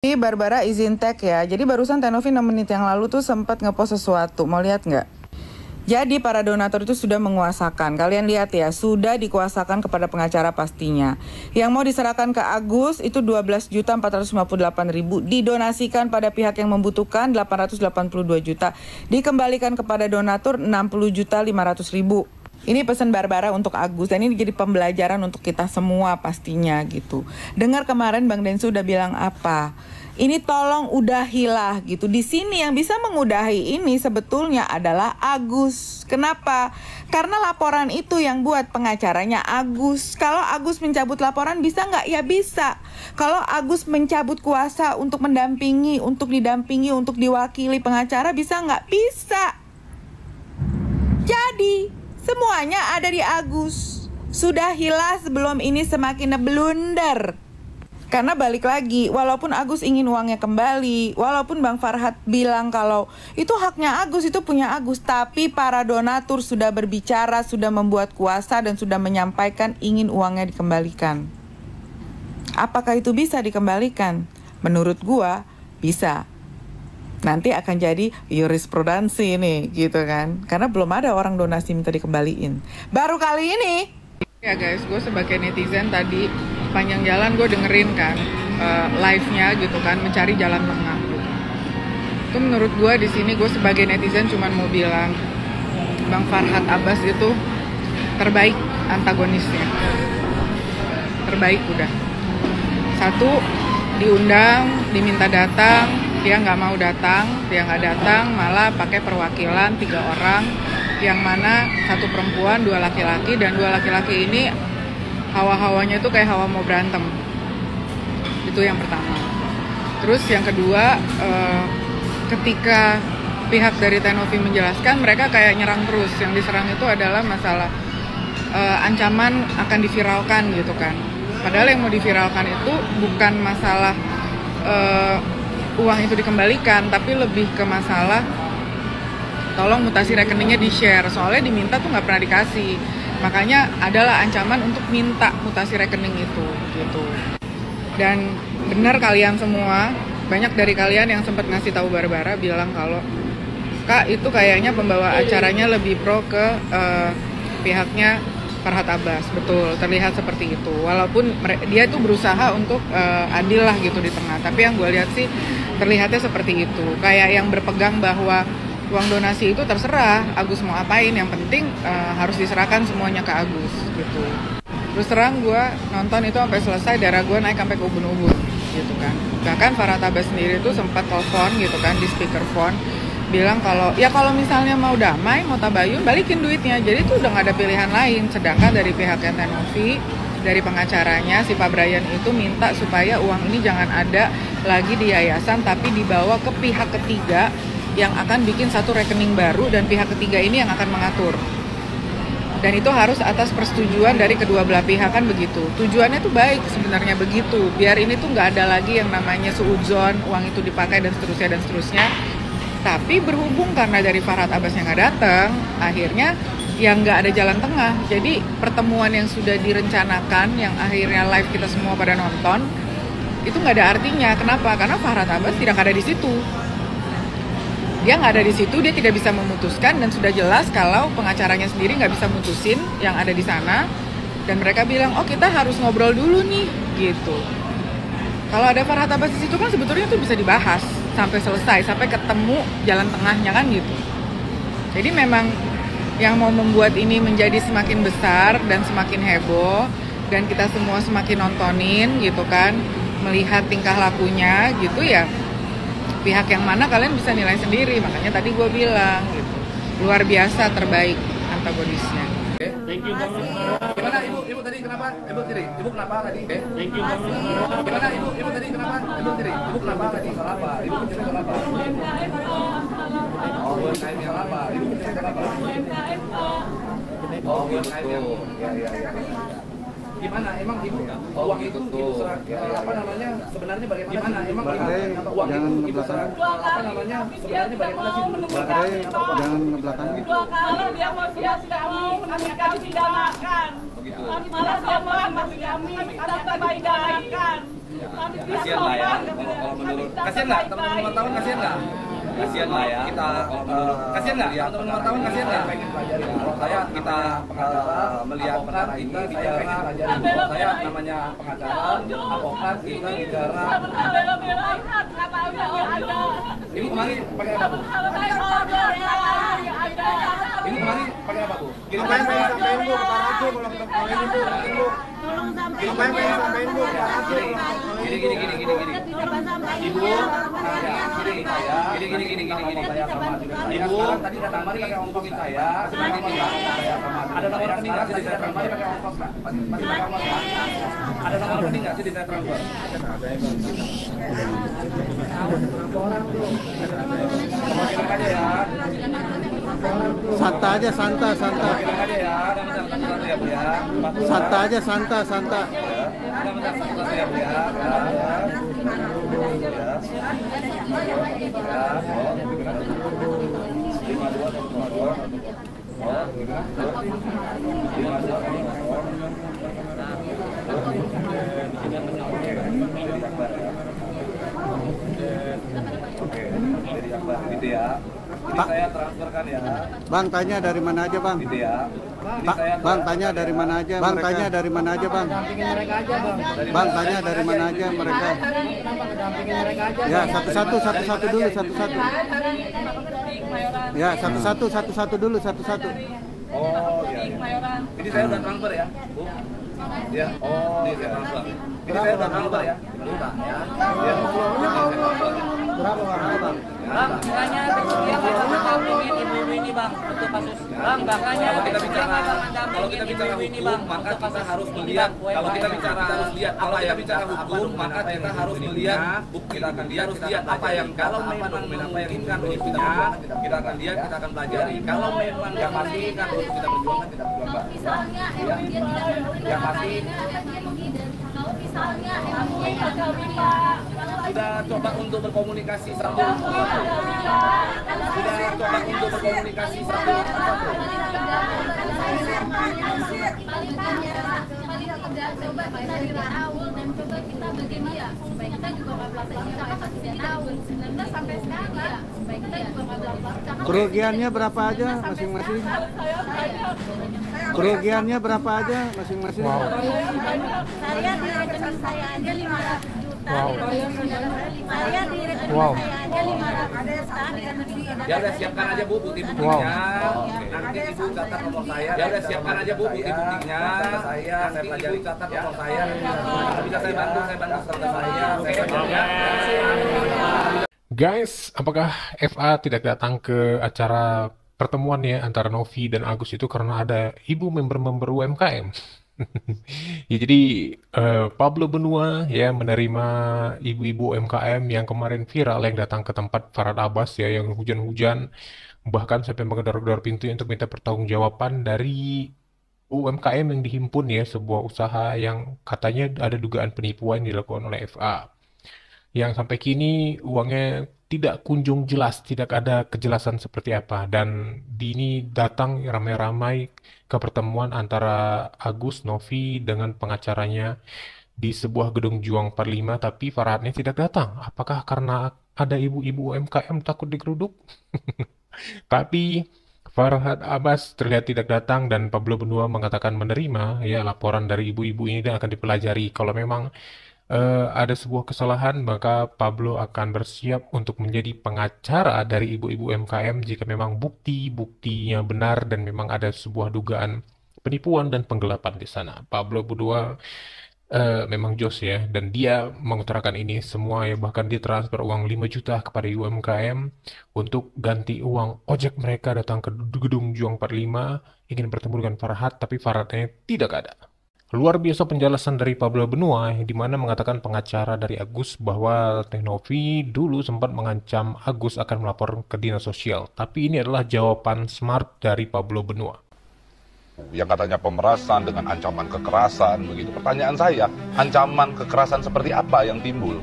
Ini Barbara izin tag ya. Jadi barusan Tenovi 6 menit yang lalu tuh sempat ngepost sesuatu. Mau lihat nggak? Jadi para donatur itu sudah menguasakan. Kalian lihat ya, sudah dikuasakan kepada pengacara pastinya. Yang mau diserahkan ke Agus itu 12.458.000, didonasikan pada pihak yang membutuhkan 882 juta, dikembalikan kepada donatur 60.500.000. Ini pesan Barbara untuk Agus dan ini jadi pembelajaran untuk kita semua pastinya gitu. Dengar kemarin Bang Densu udah bilang apa? Ini tolong udahilah gitu. Di sini yang bisa mengudahi ini sebetulnya adalah Agus. Kenapa? Karena laporan itu yang buat pengacaranya Agus. Kalau Agus mencabut laporan bisa nggak? Ya bisa. Kalau Agus mencabut kuasa untuk mendampingi, untuk didampingi, untuk diwakili pengacara bisa nggak? Bisa. Jadi semuanya ada di Agus. Sudahilah sebelum ini semakin blunder. Karena balik lagi, walaupun Agus ingin uangnya kembali, walaupun Bang Farhad bilang kalau itu haknya Agus, itu punya Agus, tapi para donatur sudah berbicara, sudah membuat kuasa dan sudah menyampaikan ingin uangnya dikembalikan. Apakah itu bisa dikembalikan? Menurut gua bisa. Nanti akan jadi jurisprudensi nih gitu kan, karena belum ada orang donasi minta dikembaliin baru kali ini ya guys. Gue sebagai netizen tadi panjang jalan gue dengerin kan live-nya gitu kan, mencari jalan tengah gitu. Itu menurut gue di sini gue sebagai netizen cuman mau bilang Bang Farhad Abbas itu terbaik antagonisnya, terbaik udah. Satu, diundang, diminta datang, dia nggak mau datang, dia nggak datang, malah pakai perwakilan 3 orang, yang mana 1 perempuan, 2 laki-laki, dan 2 laki-laki ini hawa-hawanya tuh kayak hawa mau berantem. Itu yang pertama. Terus yang kedua, ketika pihak dari Tenovi menjelaskan, mereka kayak nyerang terus. Yang diserang itu adalah masalah ancaman akan diviralkan gitu kan. Padahal yang mau diviralkan itu bukan masalah uang itu dikembalikan, tapi lebih ke masalah tolong mutasi rekeningnya di-share. Soalnya diminta tuh nggak pernah dikasih. Makanya adalah ancaman untuk minta mutasi rekening itu gitu. Dan benar kalian semua, banyak dari kalian yang sempat ngasih tahu Barbara bilang kalau Kak itu kayaknya pembawa acaranya lebih pro ke pihaknya Farhad Abbas. Betul, terlihat seperti itu. Walaupun dia itu berusaha untuk adil lah gitu di tengah. Tapi yang gue lihat sih terlihatnya seperti itu. Kayak yang berpegang bahwa uang donasi itu terserah Agus mau apain, yang penting harus diserahkan semuanya ke Agus gitu. Terus terang gue nonton itu sampai selesai, darah gue naik sampai ke ubun-ubun gitu kan. Bahkan Farhad Abbas sendiri itu sempat telepon gitu kan di speakerphone, bilang kalau ya kalau misalnya mau damai, mau tabayun, balikin duitnya. Jadi itu udah gak ada pilihan lain. Sedangkan dari pihak Tenovi, dari pengacaranya si Pak Brian itu minta supaya uang ini jangan ada lagi di yayasan, tapi dibawa ke pihak ketiga yang akan bikin satu rekening baru, dan pihak ketiga ini yang akan mengatur. Dan itu harus atas persetujuan dari kedua belah pihak kan begitu. Tujuannya tuh baik sebenarnya begitu, biar ini tuh nggak ada lagi yang namanya suudzon, uang itu dipakai dan seterusnya. Tapi berhubung karena dari Farhad Abbas yang nggak datang, akhirnya yang nggak ada jalan tengah. Jadi pertemuan yang sudah direncanakan, yang akhirnya live kita semua pada nonton, itu nggak ada artinya. Kenapa? Karena Farhad Abbas tidak ada di situ. Dia nggak ada di situ, dia tidak bisa memutuskan, dan sudah jelas kalau pengacaranya sendiri nggak bisa mutusin yang ada di sana. Dan mereka bilang, oh kita harus ngobrol dulu nih, gitu. Kalau ada Farhad Abbas di situ kan sebetulnya itu bisa dibahas sampai selesai, sampai ketemu jalan tengahnya kan gitu. Jadi memang yang mau membuat ini menjadi semakin besar dan semakin heboh, dan kita semua semakin nontonin gitu kan, melihat tingkah lakunya gitu ya. Pihak yang mana kalian bisa nilai sendiri. Makanya tadi gue bilang gitu, luar biasa, terbaik antagonisnya. Thank you banget. Gimana ibu tadi kenapa? Ibu kenapa tadi? Thank you banget. Gimana ibu tadi kenapa? Ibu kenapa tadi? Salah apa? Ibu kecil salah apa? Oh, bukan kain yang apa? Ibu kecil salah apa? Oh, bukan kain yang ya. Gimana emang ibu uang itu ibu serah apa namanya sebenarnya bagaimana? Gimana emang uang itu ibu serah apa namanya sebenarnya bagaimana sih? Jangan ngebelakangi. 2 kali dia mau sia-sia kami pidanakan. Malah dia mau kami kita pidanakan. Kasihan lah ya, kalau menurut. Kasihan nggak teman-teman wartawan, kasihan nggak? Kasihan lah ya. Kita kalau menurut. Kasihan nggak teman-teman wartawan, kasihan nggak? Kalau saya kita melihat perkara ini bicara. Kalau saya namanya pengacara, advokat, kita bicara. Ibu kemarin pakai apa, Bu? Ibu kemarin pakai apa, Bu? Apa yang pengen sampein Bu ke Pak Ratu kalau ketemu ini Bu? Apa yang pengen sampein Bu ke Pak Ratu? Gini. Ibu, gini. Ibu, tadi datang mari pakai ongkosin saya. Ada nomor rekening nggak sih di saya transfer? Pakai ongkos nggak? Ada nomor rekening nggak sih di saya transfer? Bilang aja ya. Santa aja, Santa. Bilang aja ya. Santa aja, Santa. Oke, jadi Akbar gitu ya. Ini saya transferkan ya. Bang, tanya dari mana aja, Bang? Gitu ya. Bang, tanya dari mana aja? Bang, tanya dari mana aja, Bang? Bang, tanya dari mana aja mereka? Ya, satu-satu dulu, satu-satu. Ya, satu-satu dulu. Oh, iya. Ini saya udah transfer ya, Bu. Ya. Oh, ini saya transfer. Ini saya udah transfer ya. Bentar ya. Ya. Berapa, Bang? Bang, makanya dia nggak mendampingin ibu ini bang untuk kasus. Bang, makanya Kalau kita bicara ini hukum, bang maka kita harus melihat. Kalau kita bicara apa yang bicara hukum, maka kita harus melihat bukti. Kita akan lihat apa yang kalau memang apa yang inginkan untuk kita akan lihat, kita akan pelajari. Kalau memang yang pasti kan untuk kita perjuangkan, kita perjuangkan. Misalnya emang dia tidak Yang pasti kalau misalnya emang dia sudah coba untuk berkomunikasi satu. Sudah coba untuk berkomunikasi satu. Coba kita dirawul dan coba kita bagi dia supaya kita juga nggak pelaksananya sampai kasusnya tahun 19 sampai sekarang supaya kita juga nggak pelaksananya. Kerugiannya berapa aja masing-masing? Kerugiannya berapa aja masing-masing? Saya di rekening saya aja 500 juta. Saya di rekening saya aja 500 juta. Ya udah siapkan aja Bu bukti-buktinya. Nanti Ibu catat nomor saya. Ya udah siapkan aja Bu bukti-buktinya. Saya pelajari catat nomor saya. Bisa saya bantu serta saya. Guys, apakah FA tidak datang ke acara pertemuan ya antara Novi dan Agus itu karena ada ibu member-member UMKM? Ya jadi Pablo Benua ya menerima ibu-ibu UMKM yang kemarin viral yang datang ke tempat Farhad Abbas ya yang hujan-hujan bahkan sampai menggedor-gedor pintu untuk minta pertanggungjawaban dari UMKM yang dihimpun ya sebuah usaha yang katanya ada dugaan penipuan yang dilakukan oleh FA. Yang sampai kini uangnya tidak kunjung jelas, tidak ada kejelasan seperti apa. Dan ini datang ramai-ramai ke pertemuan antara Agus Novi dengan pengacaranya di sebuah gedung Juang 45, tapi Farhadnya tidak datang. Apakah karena ada ibu-ibu UMKM takut digeruduk? Tapi Farhad Abbas terlihat tidak datang dan Pablo Benua mengatakan menerima ya laporan dari ibu-ibu ini dan akan dipelajari. Kalau memang ada sebuah kesalahan, maka Pablo akan bersiap untuk menjadi pengacara dari ibu-ibu UMKM jika memang bukti-buktinya benar dan memang ada sebuah dugaan penipuan dan penggelapan di sana. Pablo Benua memang jos ya, dan dia mengutarakan ini semua ya, bahkan dia transfer uang 5 juta kepada UMKM untuk ganti uang ojek mereka datang ke gedung Juang 45 ingin bertemu dengan Farhad, tapi Farhadnya tidak ada. Luar biasa penjelasan dari Pablo Benua di mana mengatakan pengacara dari Agus bahwa Teh Novi dulu sempat mengancam Agus akan melapor ke dinas sosial. Tapi ini adalah jawaban smart dari Pablo Benua. Yang katanya pemerasan dengan ancaman kekerasan begitu. Pertanyaan saya, ancaman kekerasan seperti apa yang timbul?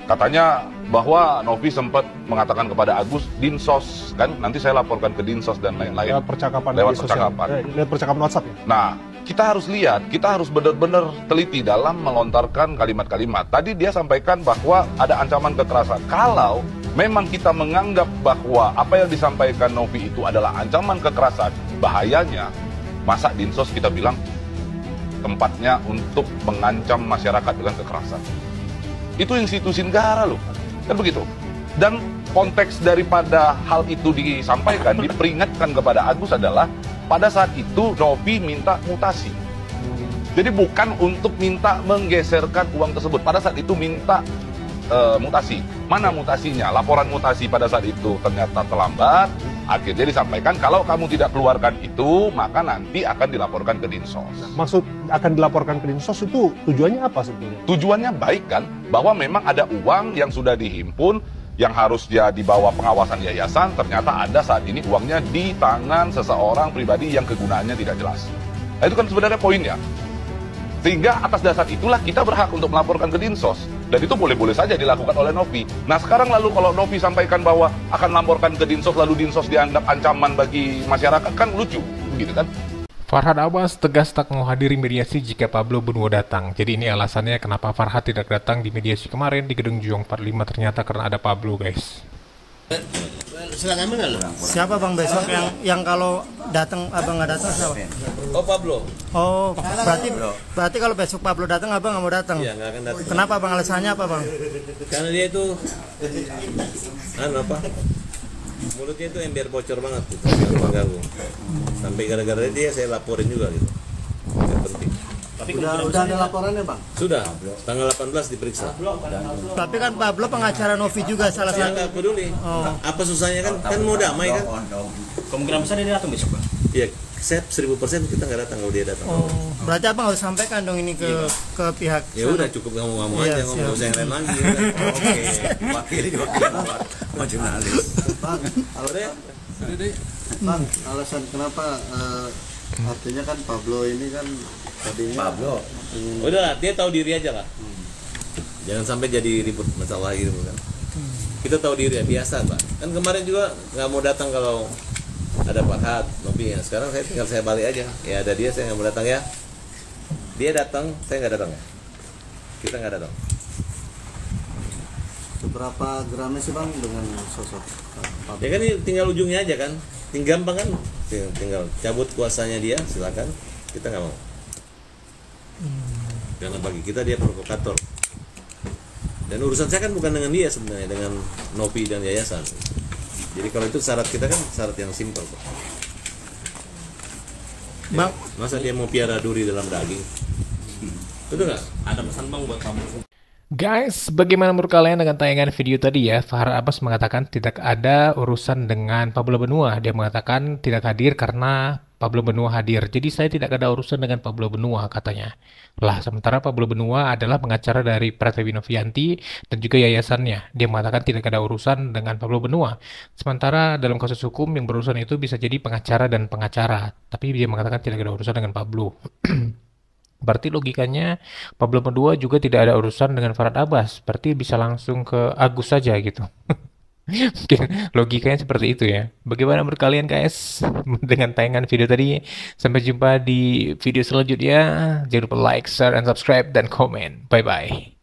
Katanya bahwa Novi sempat mengatakan kepada Agus, Dinsos, kan nanti saya laporkan ke Dinsos dan lain-lain. Lewat percakapan lewat media sosial. percakapan. Lewat percakapan WhatsApp ya? Nah, kita harus lihat, kita harus benar-benar teliti dalam melontarkan kalimat-kalimat. Tadi dia sampaikan bahwa ada ancaman kekerasan. Kalau memang kita menganggap bahwa apa yang disampaikan Novi itu adalah ancaman kekerasan, bahayanya, masa Dinsos kita bilang tempatnya untuk mengancam masyarakat dengan kekerasan. Itu institusi negara loh, kan begitu. Dan konteks daripada hal itu disampaikan, diperingatkan kepada Agus adalah pada saat itu Novi minta mutasi. Jadi bukan untuk minta menggeserkan uang tersebut. Pada saat itu minta mutasi. Mana mutasinya? Laporan mutasi pada saat itu ternyata terlambat. Akhirnya disampaikan kalau kamu tidak keluarkan itu, maka nanti akan dilaporkan ke Dinsos. Maksud akan dilaporkan ke Dinsos itu tujuannya apa sebetulnya? Tujuannya baik kan, bahwa memang ada uang yang sudah dihimpun, yang harusnya di bawah pengawasan yayasan, ternyata ada saat ini uangnya di tangan seseorang pribadi yang kegunaannya tidak jelas. Nah, itu kan sebenarnya poinnya. Sehingga atas dasar itulah kita berhak untuk melaporkan ke Dinsos. Dan itu boleh-boleh saja dilakukan oleh Novi. Nah sekarang lalu kalau Novi sampaikan bahwa akan melaporkan ke Dinsos, lalu Dinsos dianggap ancaman bagi masyarakat, kan lucu, gitu kan? Farhad Abbas tegas tak menghadiri mediasi jika Pablo Benua datang. Jadi ini alasannya kenapa Farhad tidak datang di mediasi kemarin di Gedung Juang 45, ternyata karena ada Pablo, guys. Silakan ambil nggak? Siapa bang besok yang kalau datang abang nggak datang siapa? Oh Pablo. Oh berarti kalau besok Pablo datang abang nggak mau datang? Iya nggak akan datang. Kenapa bang, alasannya apa bang? Karena dia itu mulutnya itu ember bocor banget gitu, mengganggu. Sampai gara-gara dia saya laporin juga gitu. Yang penting. Tapi udah ada laporannya bang? Sudah, tanggal 18 diperiksa. Tapi kan Pablo pengacara Novi juga salah Saya satu. nggak peduli. Apa susahnya kan mau damai kan? Kemungkinan besar dia datang besok, Pak. Iya, saya 1000% kita nggak datang kalau dia datang. Oh, berarti abang harus sampaikan dong ini ke pihak. Ya udah cukup ngomong Iya, aja, nggak usah yang lain lagi. Oke, wakili mau jurnalis. Bang, bang, alasan kenapa artinya kan Pablo ini kan tadinya Udah, dia tahu diri aja lah. Jangan sampai jadi ribut masalah gitu kan. Kita tahu diri ya, biasa Pak. Kan kemarin juga nggak mau datang kalau ada Farhad, Novi ya. Sekarang saya balik aja. Ya ada dia, saya nggak mau datang ya. Dia datang, saya nggak datang. Kita nggak datang. seberapa gramnya sih bang dengan sosok Pablo? Ya kan ini tinggal ujungnya aja kan. Tinggal gampang kan. Tinggal cabut kuasanya dia, silakan. Kita nggak mau. Karena bagi kita dia provokator. Dan urusan saya kan bukan dengan dia sebenarnya, dengan Novi dan yayasan. Jadi kalau itu syarat kita kan syarat yang simpel kok. Bang, Masa dia mau piara duri dalam daging? Betul nggak? Ada pesan bang buat kamu. Guys, bagaimana menurut kalian dengan tayangan video tadi ya? Farhad Abbas mengatakan tidak ada urusan dengan Pablo Benua. Dia mengatakan tidak hadir karena Pablo Benua hadir. Jadi saya tidak ada urusan dengan Pablo Benua katanya. Lah, sementara Pablo Benua adalah pengacara dari Pratiwi Novianti dan juga yayasannya. Dia mengatakan tidak ada urusan dengan Pablo Benua. Sementara dalam kasus hukum yang berurusan itu bisa jadi pengacara dan pengacara. Tapi dia mengatakan tidak ada urusan dengan Pablo. Berarti logikanya Pablo Benua juga tidak ada urusan dengan Farhad Abbas. Berarti bisa langsung ke Agus saja gitu. Mungkin logikanya seperti itu ya. Bagaimana menurut kalian guys dengan tayangan video tadi? Sampai jumpa di video selanjutnya. Jangan lupa like, share, and subscribe dan komen. Bye bye.